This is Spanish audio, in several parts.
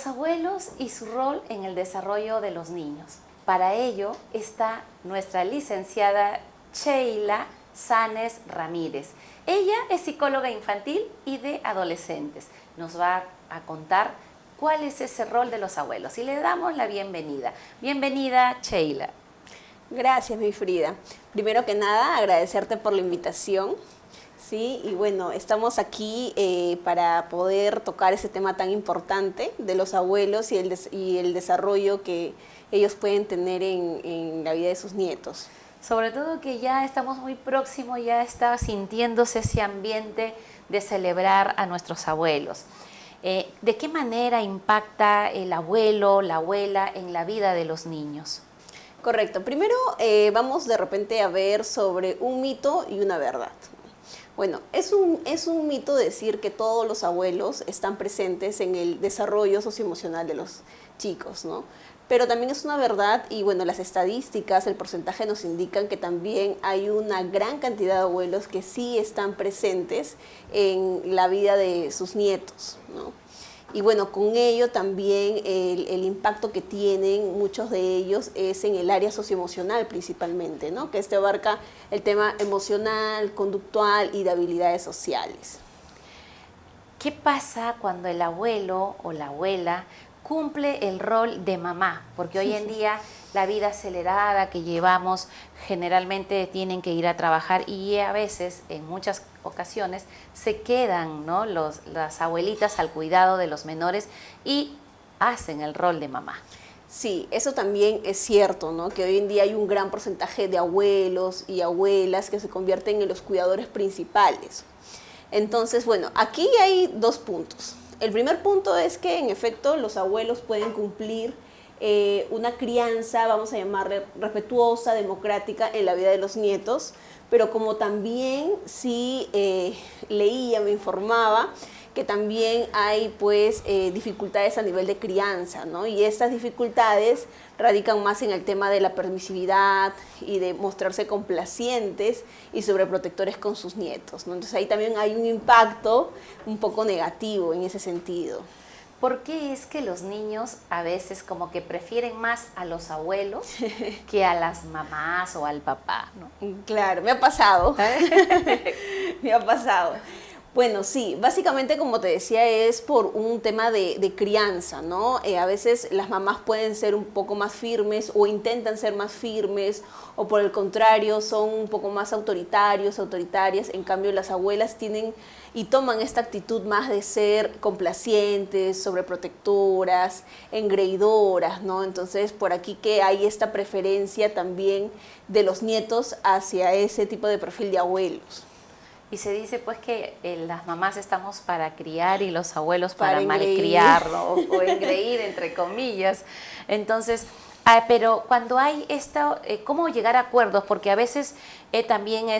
Los abuelos y su rol en el desarrollo de los niños. Para ello está nuestra licenciada Sheila Sanes Ramírez. Ella es psicóloga infantil y de adolescentes. Nos va a contar cuál es ese rol de los abuelos y le damos la bienvenida. Bienvenida, Sheila. Gracias, mi Frida. Primero que nada, agradecerte por la invitación. Sí, y bueno, estamos aquí para poder tocar ese tema tan importante de los abuelos y el desarrollo que ellos pueden tener en la vida de sus nietos. Sobre todo que ya estamos muy próximos, ya está sintiéndose ese ambiente de celebrar a nuestros abuelos. ¿De qué manera impacta el abuelo, la abuela en la vida de los niños? Correcto. Primero vamos de repente a ver sobre un mito y una verdad. Bueno, es un mito decir que todos los abuelos están presentes en el desarrollo socioemocional de los chicos, ¿no? Pero también es una verdad y bueno, las estadísticas, el porcentaje nos indican que también hay una gran cantidad de abuelos que sí están presentes en la vida de sus nietos, ¿no? Y bueno, con ello también el impacto que tienen muchos de ellos es en el área socioemocional principalmente, ¿no? Que abarca el tema emocional, conductual y de habilidades sociales. ¿Qué pasa cuando el abuelo o la abuela cumple el rol de mamá? Porque hoy en día la vida acelerada que llevamos generalmente tienen que ir a trabajar y a veces, en muchas ocasiones, se quedan, ¿no?, las abuelitas al cuidado de los menores y hacen el rol de mamá. Sí, eso también es cierto, ¿no? Que hoy en día hay un gran porcentaje de abuelos y abuelas que se convierten en los cuidadores principales. Entonces, bueno, aquí hay dos puntos. El primer punto es que, en efecto, los abuelos pueden cumplir una crianza, vamos a llamarle respetuosa, democrática en la vida de los nietos, pero como también sí leía, me informaba, que también hay pues dificultades a nivel de crianza, ¿no? Y estas dificultades radican más en el tema de la permisividad y de mostrarse complacientes y sobreprotectores con sus nietos, ¿no? Entonces ahí también hay un impacto un poco negativo en ese sentido. ¿Por qué es que los niños a veces como que prefieren más a los abuelos que a las mamás o al papá, ¿no? Claro, me ha pasado. Me ha pasado. Bueno, sí, básicamente como te decía es por un tema de crianza, ¿no? A veces las mamás pueden ser un poco más firmes o intentan ser más firmes o por el contrario son un poco más autoritarios, autoritarias. En cambio las abuelas tienen y toman esta actitud más de ser complacientes, sobreprotectoras, engreidoras, ¿no? Entonces por aquí que hay esta preferencia también de los nietos hacia ese tipo de perfil de abuelos. Y se dice pues que las mamás estamos para criar y los abuelos para engreír. malcriar, ¿no? O engreír, entre comillas. Entonces, pero cuando hay esto, ¿cómo llegar a acuerdos? Porque a veces también me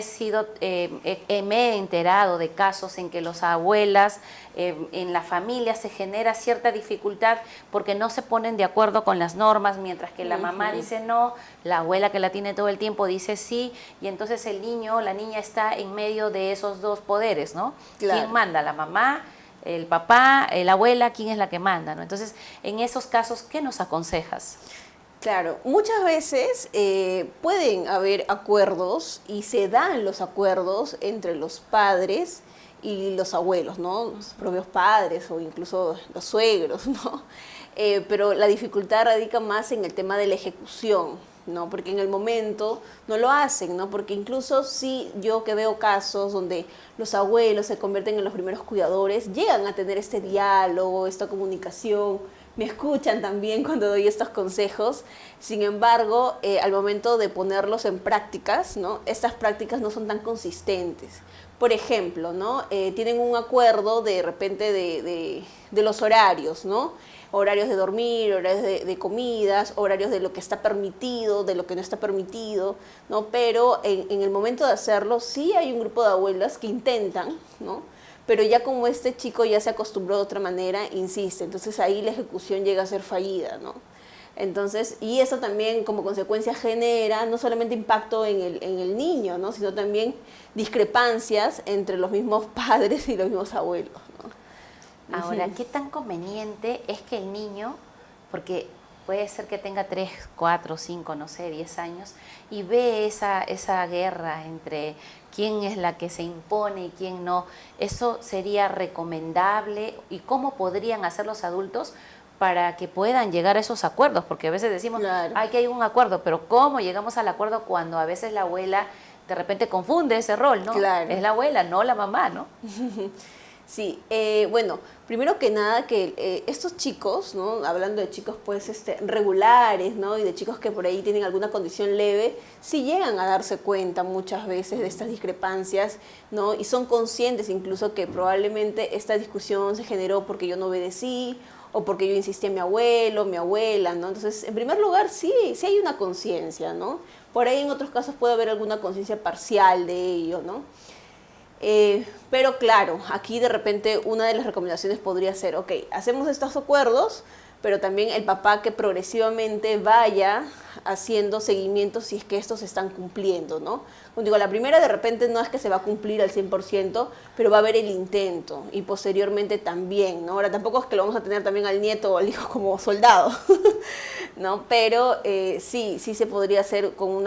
he enterado de casos en que las abuelas, en la familia se genera cierta dificultad porque no se ponen de acuerdo con las normas, mientras que la mamá dice no, la abuela que la tiene todo el tiempo dice sí, y entonces el niño o la niña está en medio de esos dos poderes, ¿no? Claro. ¿Quién manda? ¿La mamá? ¿El papá? ¿La abuela? ¿Quién es la que manda? ¿No? Entonces, en esos casos, ¿qué nos aconsejas? Claro, muchas veces pueden haber acuerdos y se dan los acuerdos entre los padres y los abuelos, ¿no? Los propios padres o incluso los suegros, ¿no? Pero la dificultad radica más en el tema de la ejecución, ¿no? Porque en el momento no lo hacen, ¿no? Porque incluso sí, yo que veo casos donde los abuelos se convierten en los primeros cuidadores, llegan a tener este diálogo, esta comunicación, me escuchan también cuando doy estos consejos. Sin embargo, al momento de ponerlos en prácticas, ¿no? Estas prácticas no son tan consistentes. Por ejemplo, ¿no? Tienen un acuerdo de repente de los horarios, ¿no? Horarios de dormir, horarios de comidas, horarios de lo que está permitido, de lo que no está permitido, ¿no? Pero en el momento de hacerlo, sí hay un grupo de abuelas que intentan, ¿no? Pero ya como este chico ya se acostumbró de otra manera, insiste. Entonces ahí la ejecución llega a ser fallida, ¿no? Entonces, y eso también como consecuencia genera no solamente impacto en el niño, ¿no? Sino también discrepancias entre los mismos padres y los mismos abuelos, ¿no? Ahora, ¿qué tan conveniente es que el niño, porque puede ser que tenga 3, 4, 5, no sé, 10 años, y ve esa guerra entre quién es la que se impone y quién no? ¿Eso sería recomendable? ¿Y cómo podrían hacer los adultos para que puedan llegar a esos acuerdos? Porque a veces decimos, Claro. hay que hay un acuerdo, pero ¿cómo llegamos al acuerdo cuando a veces la abuela de repente confunde ese rol, ¿no? Claro. Es la abuela, no la mamá, ¿no? Sí, bueno, primero que nada que estos chicos, ¿no? Hablando de chicos pues regulares, ¿no? Y de chicos que por ahí tienen alguna condición leve, sí llegan a darse cuenta muchas veces de estas discrepancias, ¿no? Y son conscientes incluso que probablemente esta discusión se generó porque yo no obedecí o porque yo insistí en mi abuelo, mi abuela, ¿no? Entonces, en primer lugar, sí hay una conciencia, ¿no? Por ahí en otros casos puede haber alguna conciencia parcial de ello, ¿no? Pero claro, aquí de repente una de las recomendaciones podría ser, ok, hacemos estos acuerdos, pero también el papá que progresivamente vaya haciendo seguimiento si es que estos se están cumpliendo, ¿no? Como digo, la primera de repente no es que se va a cumplir al 100%, pero va a haber el intento y posteriormente también, ¿no? Ahora tampoco es que lo vamos a tener también al nieto o al hijo como soldado, ¿no? Pero sí se podría hacer con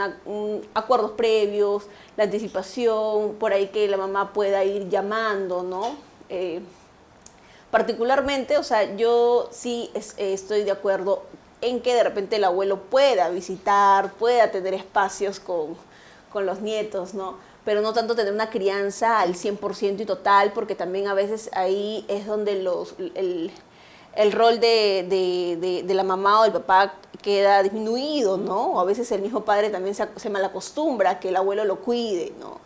acuerdos previos, la anticipación, por ahí que la mamá pueda ir llamando, ¿no? Particularmente, o sea, yo sí estoy de acuerdo en que de repente el abuelo pueda visitar, pueda tener espacios con los nietos, ¿no? Pero no tanto tener una crianza al 100% y total, porque también a veces ahí es donde el rol de la mamá o del papá queda disminuido, ¿no? O a veces el mismo padre también se malacostumbra a que el abuelo lo cuide, ¿no?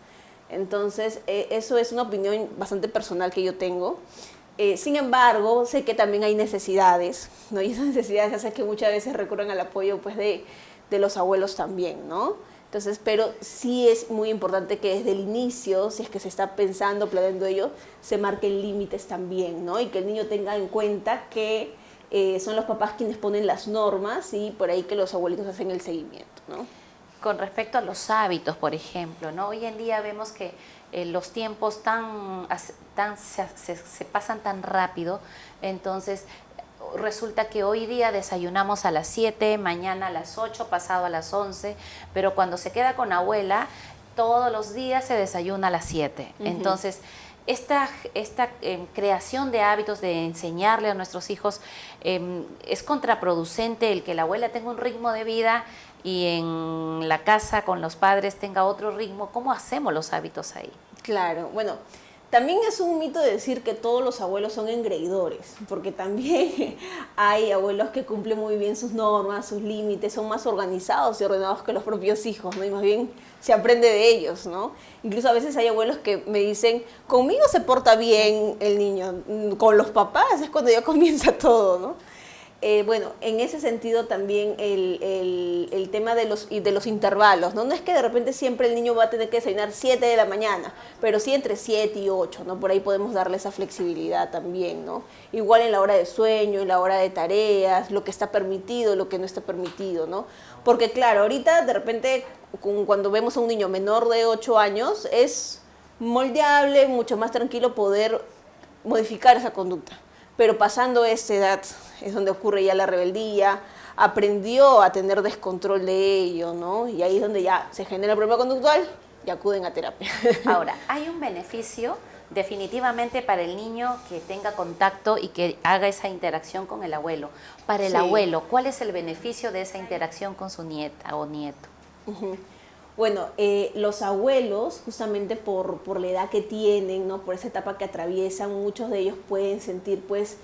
Entonces, eso es una opinión bastante personal que yo tengo. Sin embargo, sé que también hay necesidades, ¿no? Y esas necesidades hacen que muchas veces recurran al apoyo pues, de los abuelos también, ¿no? Entonces, pero sí es muy importante que desde el inicio, si es que se está pensando, planeando ello, se marquen límites también, ¿no? Y que el niño tenga en cuenta que son los papás quienes ponen las normas y por ahí que los abuelitos hacen el seguimiento, ¿no? Con respecto a los hábitos, por ejemplo, ¿no? Hoy en día vemos que los tiempos se pasan tan rápido, entonces resulta que hoy día desayunamos a las 7, mañana a las 8, pasado a las 11, pero cuando se queda con abuela, todos los días se desayuna a las 7. Uh-huh. Entonces, esta creación de hábitos de enseñarle a nuestros hijos es contraproducente el que la abuela tenga un ritmo de vida y en la casa con los padres tenga otro ritmo. ¿Cómo hacemos los hábitos ahí? Claro, bueno, también es un mito decir que todos los abuelos son engreidores, porque también hay abuelos que cumplen muy bien sus normas, sus límites, son más organizados y ordenados que los propios hijos, ¿no? Y más bien se aprende de ellos, ¿no? Incluso a veces hay abuelos que me dicen, conmigo se porta bien el niño, con los papás es cuando ya comienza todo, ¿no? Bueno, en ese sentido también el tema de los intervalos, ¿no? No es que de repente siempre el niño va a tener que desayunar 7 de la mañana, pero sí entre 7 y 8, ¿no? Por ahí podemos darle esa flexibilidad también, ¿no? Igual en la hora de sueño, en la hora de tareas, lo que está permitido, lo que no está permitido, ¿no? Porque claro, ahorita de repente cuando vemos a un niño menor de 8 años es moldeable, mucho más tranquilo poder modificar esa conducta. Pero pasando esta edad es donde ocurre ya la rebeldía, aprendió a tener descontrol de ello, ¿no? Y ahí es donde ya se genera el problema conductual y acuden a terapia. Ahora, hay un beneficio definitivamente para el niño que tenga contacto y que haga esa interacción con el abuelo. Para el abuelo, ¿cuál es el beneficio de esa interacción con su nieta o nieto? Uh-huh. Bueno, los abuelos, justamente por la edad que tienen, ¿no? Por esa etapa que atraviesan, muchos de ellos pueden sentir, pues,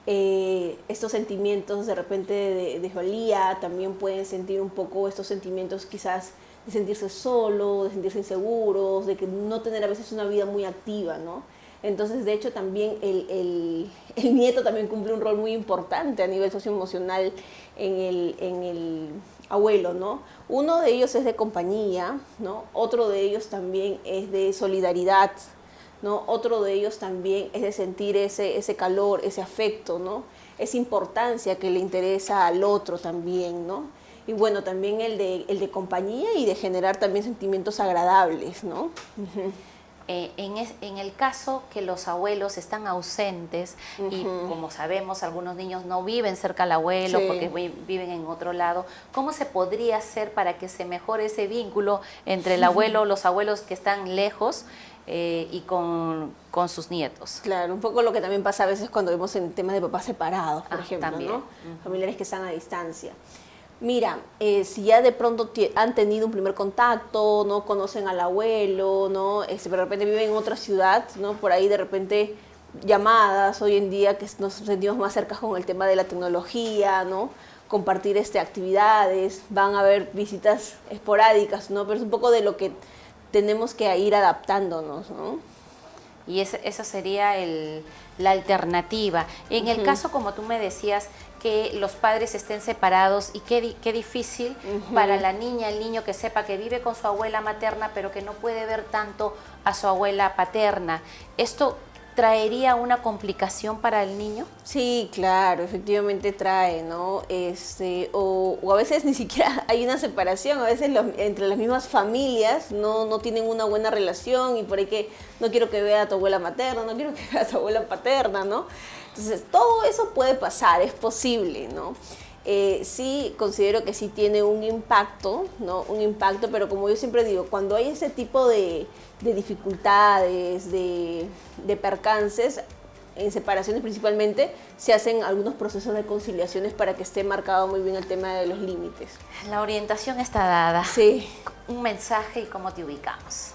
estos sentimientos de repente de desvalía, también pueden sentir un poco estos sentimientos quizás de sentirse solo, de sentirse inseguros, de que no tener a veces una vida muy activa, ¿no? Entonces, de hecho, también el nieto también cumple un rol muy importante a nivel socioemocional en el abuelo, ¿no? Uno de ellos es de compañía, ¿no? Otro de ellos también es de solidaridad, ¿no? Otro de ellos también es de sentir ese calor, ese afecto, ¿no? Esa importancia que le interesa al otro también, ¿no? Y bueno, también el de compañía y de generar también sentimientos agradables, ¿no? en el caso que los abuelos están ausentes y como sabemos algunos niños no viven cerca al abuelo Sí. porque viven en otro lado, ¿cómo se podría hacer para que se mejore ese vínculo entre el abuelo, los abuelos que están lejos y con sus nietos? Claro, un poco lo que también pasa a veces cuando vemos en temas de papás separados, por ejemplo, también. ¿no? Familiares que están a distancia. Mira, si ya de pronto han tenido un primer contacto, no conocen al abuelo, no, de repente viven en otra ciudad, no, por ahí de repente llamadas hoy en día que nos sentimos más cerca con el tema de la tecnología, no, compartir actividades, van a haber visitas esporádicas, no, pero es un poco de lo que tenemos que ir adaptándonos, ¿no? Y esa sería la alternativa. En el caso, como tú me decías, que los padres estén separados y qué difícil para la niña, el niño que sepa que vive con su abuela materna, pero que no puede ver tanto a su abuela paterna. ¿Esto traería una complicación para el niño? Sí, claro, efectivamente trae, ¿no? O a veces ni siquiera hay una separación, a veces entre las mismas familias no tienen una buena relación y por ahí que no quiero que vea a tu abuela materna, no quiero que vea a tu abuela paterna, ¿no? Entonces, todo eso puede pasar, es posible, ¿no? Sí, considero que sí tiene un impacto, ¿no? Un impacto, pero como yo siempre digo, cuando hay ese tipo de dificultades, de percances, en separaciones principalmente, se hacen algunos procesos de conciliaciones para que esté marcado muy bien el tema de los límites. La orientación está dada. Sí. Un mensaje y cómo te ubicamos.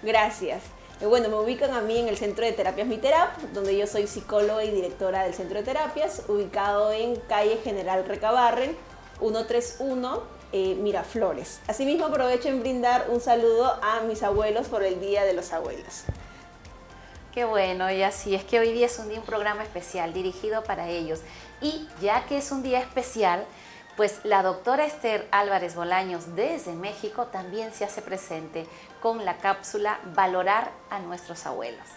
Gracias. Bueno, me ubican a mí en el Centro de Terapias Miterap, donde yo soy psicóloga y directora del Centro de Terapias, ubicado en calle General Recabarren, 131, Miraflores. Asimismo, aprovecho en brindar un saludo a mis abuelos por el Día de los Abuelos. Qué bueno, y así es que hoy día es un programa especial dirigido para ellos. Y ya que es un día especial, pues la doctora Esther Álvarez Bolaños desde México también se hace presente con la cápsula Valorar a nuestros abuelos.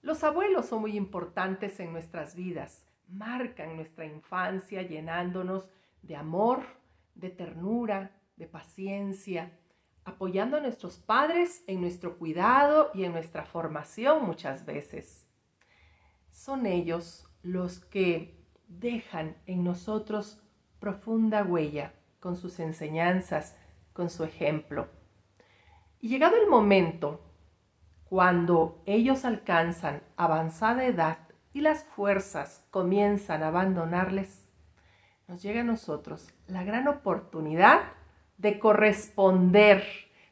Los abuelos son muy importantes en nuestras vidas, marcan nuestra infancia llenándonos de amor, de ternura, de paciencia, apoyando a nuestros padres en nuestro cuidado y en nuestra formación muchas veces. Son ellos los que dejan en nosotros profunda huella con sus enseñanzas, con su ejemplo. Y llegado el momento, cuando ellos alcanzan avanzada edad y las fuerzas comienzan a abandonarles, nos llega a nosotros la gran oportunidad de corresponder,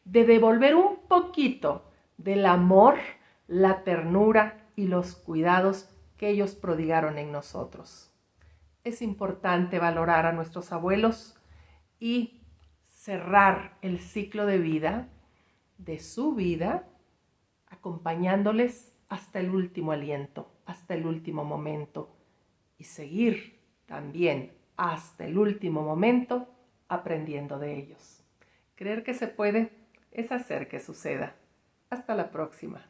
de devolver un poquito del amor, la ternura y los cuidados que ellos prodigaron en nosotros. Es importante valorar a nuestros abuelos y cerrar el ciclo de vida, de su vida, acompañándoles hasta el último aliento, hasta el último momento y seguir también hasta el último momento aprendiendo de ellos. Creer que se puede es hacer que suceda. Hasta la próxima.